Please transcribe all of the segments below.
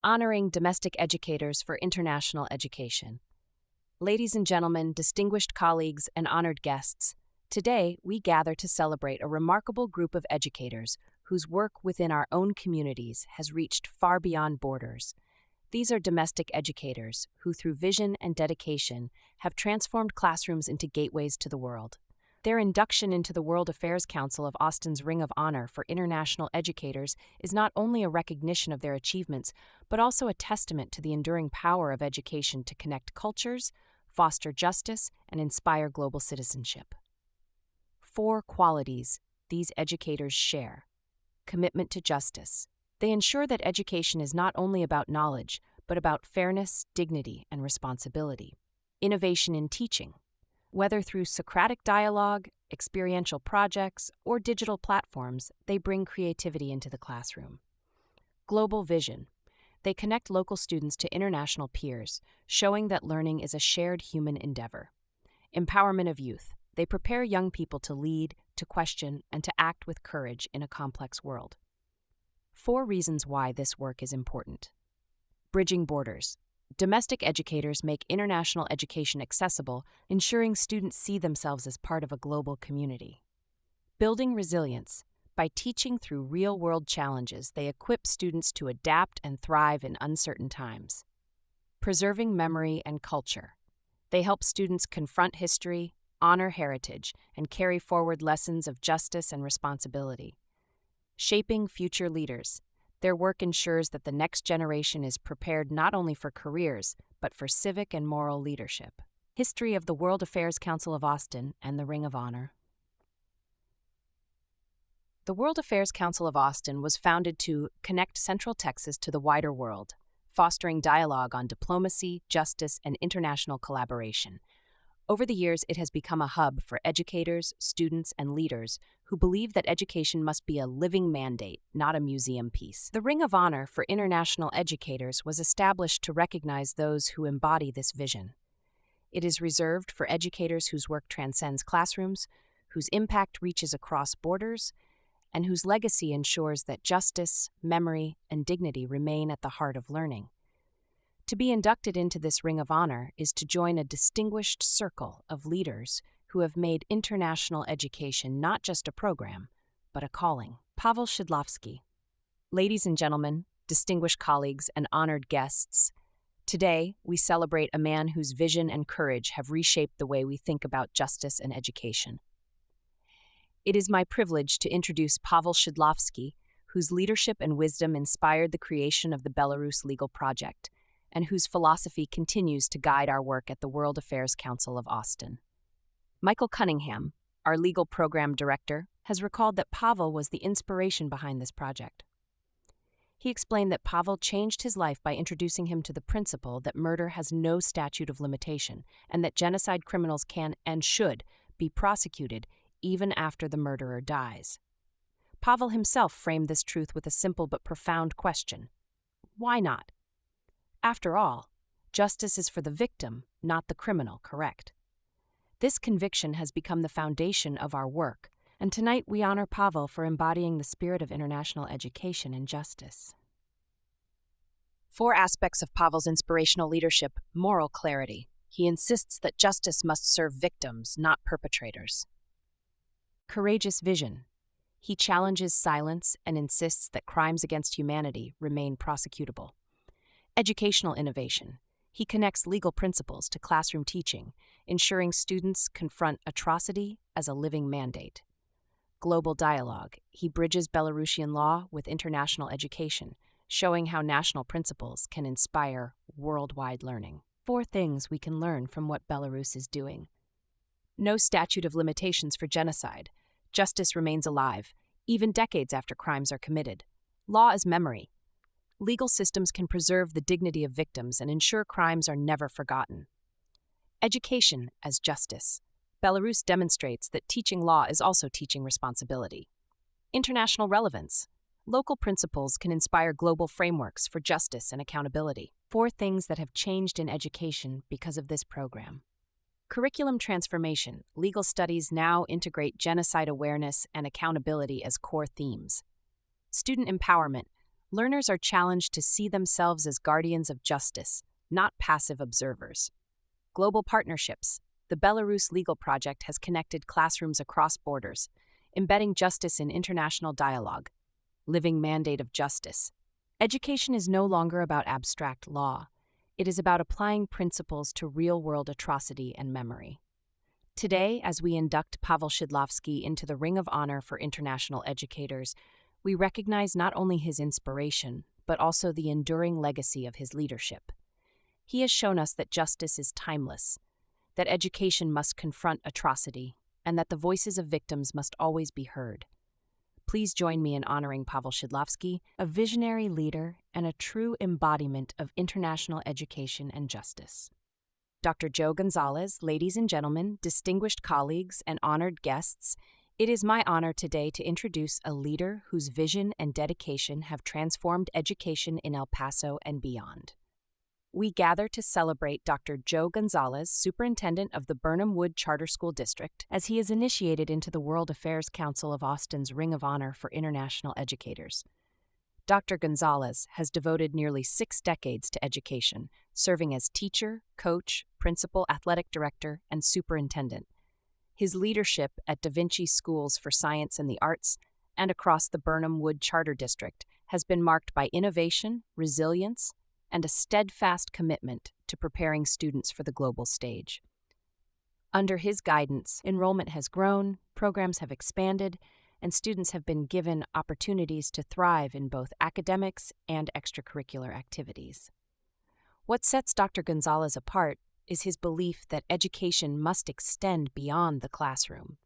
honoring domestic educators for international education. Ladies and gentlemen, distinguished colleagues, and honored guests, today we gather to celebrate a remarkable group of educators whose work within our own communities has reached far beyond borders. These are domestic educators who, through vision and dedication, have transformed classrooms into gateways to the world. Their induction into the World Affairs Council of Austin's Ring of Honor for International Educators is not only a recognition of their achievements, but also a testament to the enduring power of education to connect cultures, foster justice, and inspire global citizenship. 4 qualities these educators share. Commitment to justice. They ensure that education is not only about knowledge, but about fairness, dignity, and responsibility. Innovation in teaching. Whether through Socratic dialogue, experiential projects, or digital platforms, they bring creativity into the classroom. Global vision. They connect local students to international peers, showing that learning is a shared human endeavor. Empowerment of youth. They prepare young people to lead, to question, and to act with courage in a complex world. 4 reasons why this work is important. Bridging borders. Domestic educators make international education accessible, ensuring students see themselves as part of a global community. Building resilience. By teaching through real-world challenges, they equip students to adapt and thrive in uncertain times. Preserving memory and culture. They help students confront history, honor heritage, and carry forward lessons of justice and responsibility. Shaping future leaders. Their work ensures that the next generation is prepared not only for careers, but for civic and moral leadership. History of the World Affairs Council of Austin and the Ring of Honor. The World Affairs Council of Austin was founded to connect Central Texas to the wider world, fostering dialogue on diplomacy, justice, and international collaboration. Over the years, it has become a hub for educators, students, and leaders who believe that education must be a living mandate, not a museum piece. The Ring of Honor for International Educators was established to recognize those who embody this vision. It is reserved for educators whose work transcends classrooms, whose impact reaches across borders, and whose legacy ensures that justice, memory, and dignity remain at the heart of learning. To be inducted into this Ring of Honor is to join a distinguished circle of leaders who have made international education not just a program, but a calling. Pavel Shidlovsky. Ladies and gentlemen, distinguished colleagues, and honored guests, today we celebrate a man whose vision and courage have reshaped the way we think about justice and education. It is my privilege to introduce Pavel Shidlovsky, whose leadership and wisdom inspired the creation of the Belarus Legal Project, and whose philosophy continues to guide our work at the World Affairs Council of Austin. Michael Cunningham, our legal program director, has recalled that Pavel was the inspiration behind this project. He explained that Pavel changed his life by introducing him to the principle that murder has no statute of limitation and that genocide criminals can and should be prosecuted even after the murderer dies. Pavel himself framed this truth with a simple but profound question: why not? After all, justice is for the victim, not the criminal, correct? This conviction has become the foundation of our work, and tonight we honor Pavel for embodying the spirit of international education and justice. 4 aspects of Pavel's inspirational leadership: moral clarity. He insists that justice must serve victims, not perpetrators. Courageous vision. He challenges silence and insists that crimes against humanity remain prosecutable. Educational innovation. He connects legal principles to classroom teaching, ensuring students confront atrocity as a living mandate. Global dialogue. He bridges Belarusian law with international education, showing how national principles can inspire worldwide learning. 4 things we can learn from what Belarus is doing. No statute of limitations for genocide. Justice remains alive, even decades after crimes are committed. Law is memory. Legal systems can preserve the dignity of victims and ensure crimes are never forgotten. Education as justice. Belarus demonstrates that teaching law is also teaching responsibility. International relevance. Local principles can inspire global frameworks for justice and accountability. 4 things that have changed in education because of this program. Curriculum transformation. Legal studies now integrate genocide awareness and accountability as core themes. Student empowerment. Learners are challenged to see themselves as guardians of justice, not passive observers. Global partnerships. The Belarus Legal Project has connected classrooms across borders, embedding justice in international dialogue. Living mandate of justice. Education is no longer about abstract law. It is about applying principles to real-world atrocity and memory. Today, as we induct Pavel Shidlovsky into the Ring of Honor for International Educators, we recognize not only his inspiration, but also the enduring legacy of his leadership. He has shown us that justice is timeless, that education must confront atrocity, and that the voices of victims must always be heard. Please join me in honoring Pavel Shidlovsky, a visionary leader and a true embodiment of international education and justice. Dr. Joe Gonzalez, ladies and gentlemen, distinguished colleagues, and honored guests, it is my honor today to introduce a leader whose vision and dedication have transformed education in El Paso and beyond. We gather to celebrate Dr. Joe Gonzalez, Superintendent of the Burnham Wood Charter School District, as he is initiated into the World Affairs Council of Austin's Ring of Honor for International Educators. Dr. Gonzalez has devoted nearly 6 decades to education, serving as teacher, coach, principal, athletic director, and superintendent. His leadership at Da Vinci Schools for Science and the Arts and across the Burnham Wood Charter District has been marked by innovation, resilience, and a steadfast commitment to preparing students for the global stage. Under his guidance, enrollment has grown, programs have expanded, and students have been given opportunities to thrive in both academics and extracurricular activities. What sets Dr. Gonzalez apart is his belief that education must extend beyond the classroom.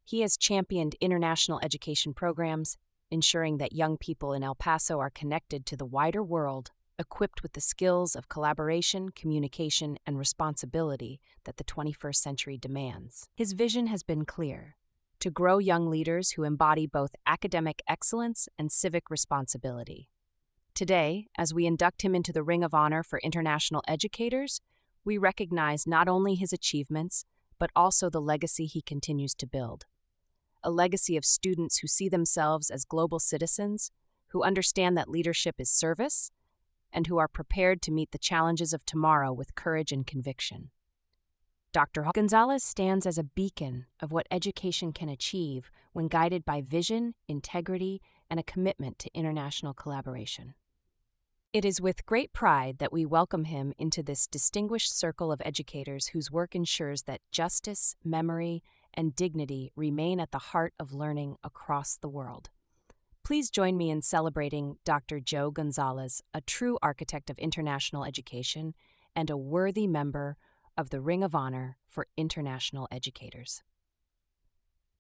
He has championed international education programs, ensuring that young people in El Paso are connected to the wider world, equipped with the skills of collaboration, communication, and responsibility that the 21st century demands. His vision has been clear: to grow young leaders who embody both academic excellence and civic responsibility. Today, as we induct him into the Ring of Honor for International Educators, we recognize not only his achievements, but also the legacy he continues to build. A legacy of students who see themselves as global citizens, who understand that leadership is service, and who are prepared to meet the challenges of tomorrow with courage and conviction. Dr. Gonzalez stands as a beacon of what education can achieve when guided by vision, integrity, and a commitment to international collaboration. It is with great pride that we welcome him into this distinguished circle of educators whose work ensures that justice, memory, and dignity remain at the heart of learning across the world. Please join me in celebrating Dr. Joe Gonzalez, a true architect of international education and a worthy member of the Ring of Honor for International Educators.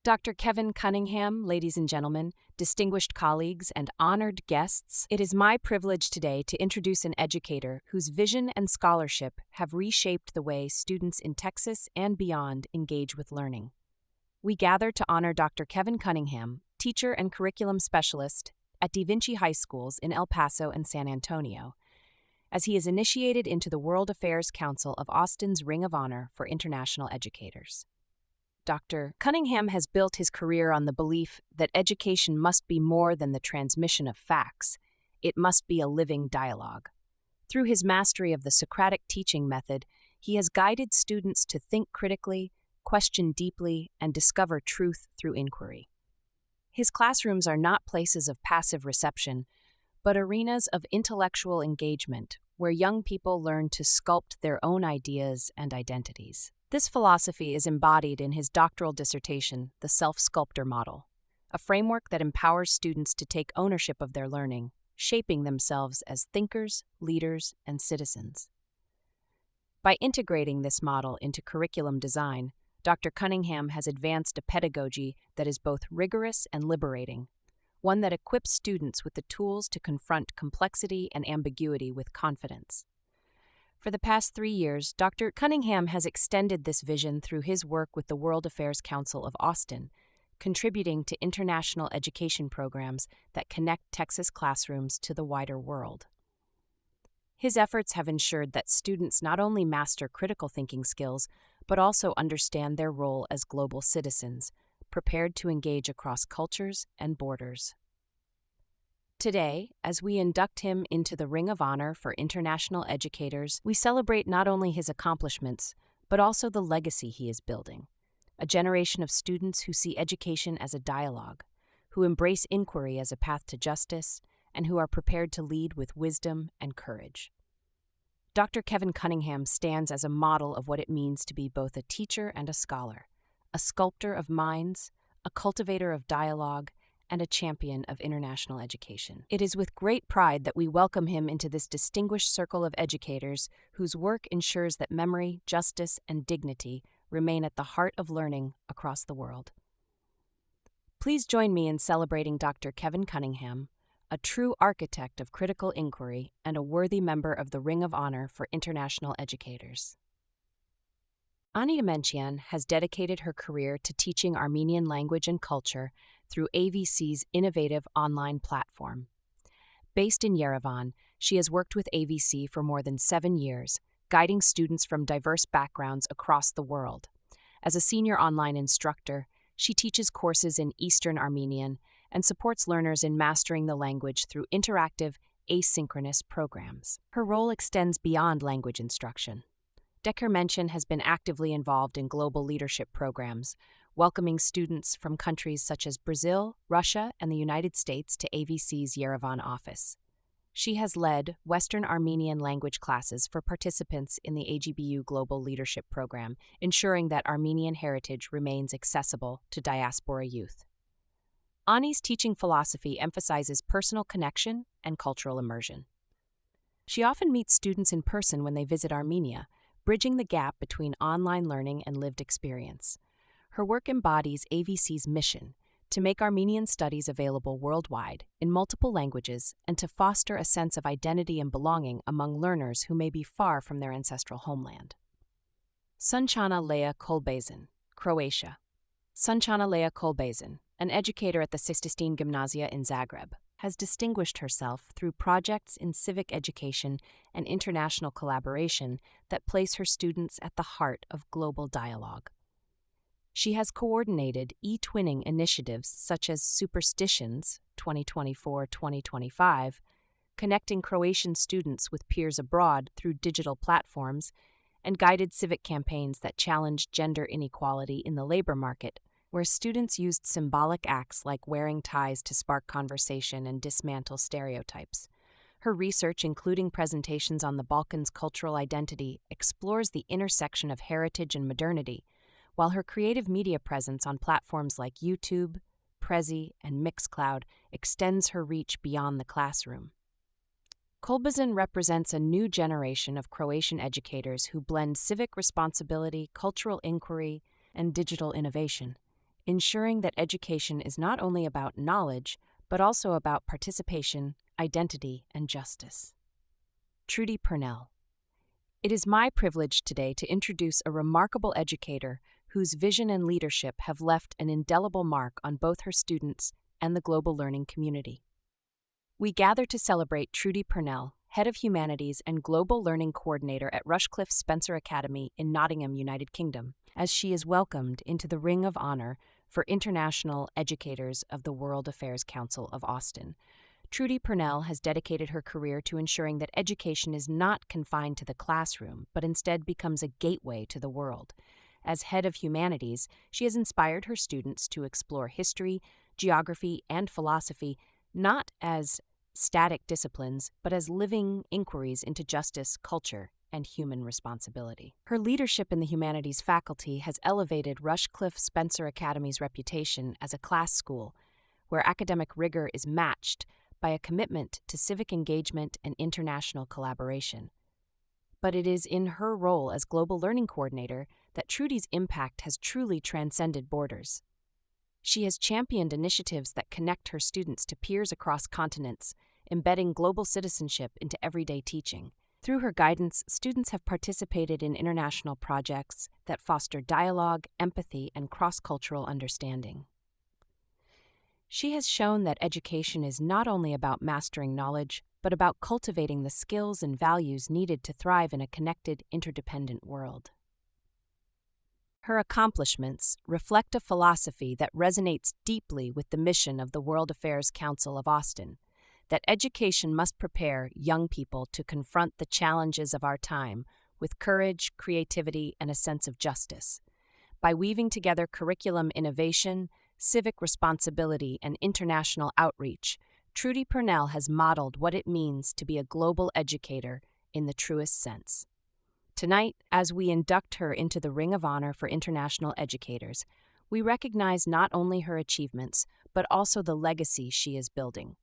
Dr. Kevin Cunningham, ladies and gentlemen, distinguished colleagues, and honored guests, it is my privilege today to introduce an educator whose vision and scholarship have reshaped the way students in Texas and beyond engage with learning. We gather to honor Dr. Kevin Cunningham, teacher and curriculum specialist at Da Vinci High Schools in El Paso and San Antonio, as he is initiated into the World Affairs Council of Austin's Ring of Honor for International Educators. Dr. Cunningham has built his career on the belief that education must be more than the transmission of facts. It must be a living dialogue. Through his mastery of the Socratic teaching method, he has guided students to think critically, question deeply, and discover truth through inquiry. His classrooms are not places of passive reception, but arenas of intellectual engagement where young people learn to sculpt their own ideas and identities. This philosophy is embodied in his doctoral dissertation, The Self-Sculptor Model, a framework that empowers students to take ownership of their learning, shaping themselves as thinkers, leaders, and citizens. By integrating this model into curriculum design, Dr. Cunningham has advanced a pedagogy that is both rigorous and liberating, one that equips students with the tools to confront complexity and ambiguity with confidence. For the past 3 years, Dr. Cunningham has extended this vision through his work with the World Affairs Council of Austin, contributing to international education programs that connect Texas classrooms to the wider world. His efforts have ensured that students not only master critical thinking skills, but also understand their role as global citizens, prepared to engage across cultures and borders. Today, as we induct him into the Ring of Honor for International Educators, we celebrate not only his accomplishments, but also the legacy he is building. A generation of students who see education as a dialogue, who embrace inquiry as a path to justice, and who are prepared to lead with wisdom and courage. Dr. Kevin Cunningham stands as a model of what it means to be both a teacher and a scholar, a sculptor of minds, a cultivator of dialogue, and a champion of international education. It is with great pride that we welcome him into this distinguished circle of educators whose work ensures that memory, justice, and dignity remain at the heart of learning across the world. Please join me in celebrating Dr. Kevin Cunningham, a true architect of critical inquiry and a worthy member of the Ring of Honor for International Educators. Ani Amenchian has dedicated her career to teaching Armenian language and culture through AVC's innovative online platform. Based in Yerevan, she has worked with AVC for more than 7 years, guiding students from diverse backgrounds across the world. As a senior online instructor, she teaches courses in Eastern Armenian and supports learners in mastering the language through interactive, asynchronous programs. Her role extends beyond language instruction. Dr. Menchen has been actively involved in global leadership programs, welcoming students from countries such as Brazil, Russia, and the United States to AVC's Yerevan office. She has led Western Armenian language classes for participants in the AGBU Global Leadership Program, ensuring that Armenian heritage remains accessible to diaspora youth. Ani's teaching philosophy emphasizes personal connection and cultural immersion. She often meets students in person when they visit Armenia, bridging the gap between online learning and lived experience. Her work embodies AVC's mission to make Armenian studies available worldwide in multiple languages and to foster a sense of identity and belonging among learners who may be far from their ancestral homeland. Sunčana Lea Kolbezin, Croatia. Sunčana Lea Kolbezin, an educator at the Sistine Gymnasia in Zagreb, has distinguished herself through projects in civic education and international collaboration that place her students at the heart of global dialogue. She has coordinated e-twinning initiatives such as Superstitions 2024-2025, connecting Croatian students with peers abroad through digital platforms, and guided civic campaigns that challenge gender inequality in the labor market, where students used symbolic acts like wearing ties to spark conversation and dismantle stereotypes. Her research, including presentations on the Balkans' cultural identity, explores the intersection of heritage and modernity, while her creative media presence on platforms like YouTube, Prezi, and Mixcloud extends her reach beyond the classroom. Kolbezin represents a new generation of Croatian educators who blend civic responsibility, cultural inquiry, and digital innovation, ensuring that education is not only about knowledge, but also about participation, identity, and justice. Trudy Purnell. It is my privilege today to introduce a remarkable educator whose vision and leadership have left an indelible mark on both her students and the global learning community. We gather to celebrate Trudy Purnell, Head of Humanities and Global Learning Coordinator at Rushcliffe Spencer Academy in Nottingham, United Kingdom, as she is welcomed into the Ring of Honor for International Educators of the World Affairs Council of Austin. Trudy Purnell has dedicated her career to ensuring that education is not confined to the classroom, but instead becomes a gateway to the world. As Head of Humanities, she has inspired her students to explore history, geography, and philosophy not as static disciplines, but as living inquiries into justice, culture, and human responsibility. Her leadership in the humanities faculty has elevated Rushcliffe Spencer Academy's reputation as a class school, where academic rigor is matched by a commitment to civic engagement and international collaboration. But it is in her role as Global Learning Coordinator that Trudy's impact has truly transcended borders. She has championed initiatives that connect her students to peers across continents, embedding global citizenship into everyday teaching. Through her guidance, students have participated in international projects that foster dialogue, empathy, and cross-cultural understanding. She has shown that education is not only about mastering knowledge, but about cultivating the skills and values needed to thrive in a connected, interdependent world. Her accomplishments reflect a philosophy that resonates deeply with the mission of the World Affairs Council of Austin, that education must prepare young people to confront the challenges of our time with courage, creativity, and a sense of justice. By weaving together curriculum innovation, civic responsibility, and international outreach, Trudy Purnell has modeled what it means to be a global educator in the truest sense. Tonight, as we induct her into the Ring of Honor for International Educators, we recognize not only her achievements, but also the legacy she is building.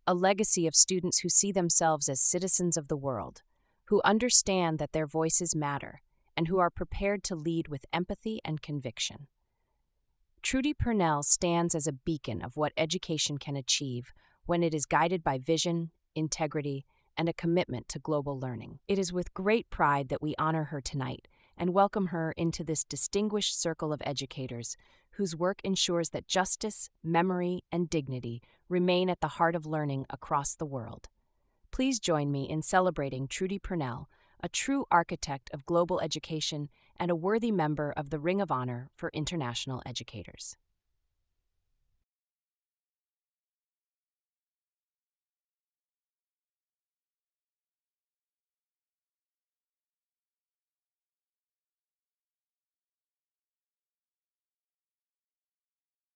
A legacy of students who see themselves as citizens of the world, who understand that their voices matter, and who are prepared to lead with empathy and conviction. Trudy Purnell stands as a beacon of what education can achieve when it is guided by vision, integrity, and a commitment to global learning. It is with great pride that we honor her tonight and welcome her into this distinguished circle of educators whose work ensures that justice, memory, and dignity remain at the heart of learning across the world. Please join me in celebrating Trudy Purnell, a true architect of global education and a worthy member of the Ring of Honor for International Educators.